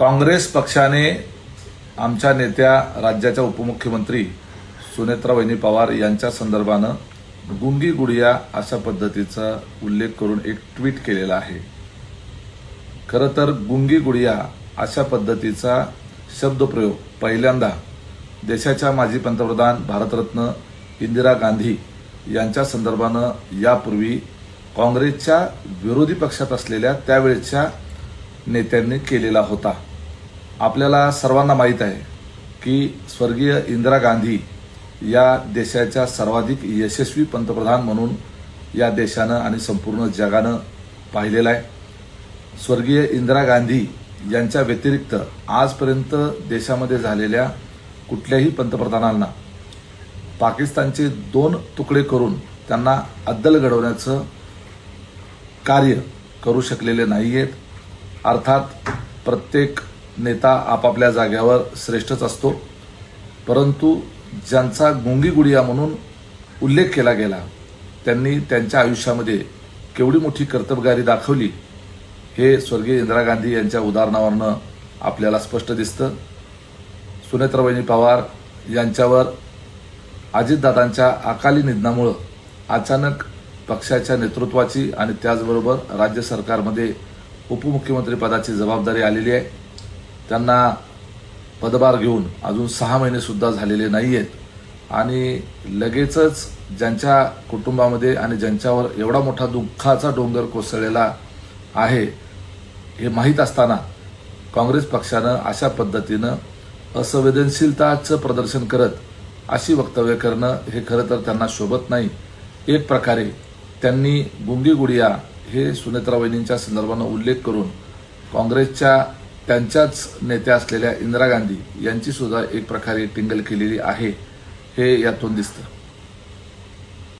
काँग्रेस पक्षाने आमच्या नेत्या राज्याच्या उपमुख्यमंत्री सुनेत्रावहिनी पवार यांच्या संदर्भानं गुंगी गुडिया अशा पद्धतीचा उल्लेख करून एक ट्विट केलेला आहे। खरं तर गुंगी गुडिया अशा पद्धतीचा शब्दप्रयोग पहिल्यांदा देशाच्या माजी पंतप्रधान भारतरत्न इंदिरा गांधी यांच्या संदर्भानं यापूर्वी काँग्रेसच्या विरोधी पक्षात असलेल्या त्यावेळच्या नेत्यांनी केलेला होता। आपल्याला सर्वांना माहीत आहे की स्वर्गीय इंदिरा गांधी या देशाच्या सर्वाधिक यशस्वी पंतप्रधान म्हणून या देशानं आणि संपूर्ण जगानं पाहिलेला आहे। स्वर्गीय इंदिरा गांधी यांच्या व्यतिरिक्त आजपर्यंत देशामध्ये झालेल्या कुठल्याही पंतप्रधानांना पाकिस्तानचे 2 तुकडे करून त्यांना अद्दल घडवण्याचं कार्य करू शकलेले नाहीयेत। अर्थात प्रत्येक नेता आपापल्या जागेवर श्रेष्ठच असतो, परंतु ज्यांचा गुंगी गुडिया म्हणून उल्लेख केला गेला त्यांनी त्यांच्या आयुष्यामध्ये केवढी मोठी कर्तबगारी दाखवली हे स्वर्गीय इंदिरा गांधी यांच्या उदाहरणावरनं आपल्याला स्पष्ट दिसतं। सुनेत्रावहिनी पवार यांच्यावर अजितदादांच्या अकाली निधनामुळे अचानक पक्षाच्या नेतृत्वाची आणि त्याचबरोबर राज्य सरकारमध्ये उपमुख्यमंत्री पदाची जबाबदारी आलेली आहे। त्यांना पदभार घेऊन अजून 6 महिने सुद्धा झालेले नाहीयेत आणि लगेचच ज्यांच्या कुटुंबामध्ये आणि ज्यांच्यावर एवढा मोठा दुःखाचा डोंगर कोसळलेला आहे हे माहीत असताना काँग्रेस पक्षानं अशा पद्धतीनं असंवेदनशीलताचं प्रदर्शन करत अशी वक्तव्य करणं हे खरं तर त्यांना शोभत नाही। एक प्रकारे त्यांनी गुंगी गुडिया हे सुनेत्रावहिनींच्या संदर्भानं उल्लेख करून काँग्रेसच्या त्यांच्याच नेत्या असलेल्या इंदिरा गांधी यांची सुद्धा एक प्रकारे टिंगल केलेली आहे हे यातून दिसतं।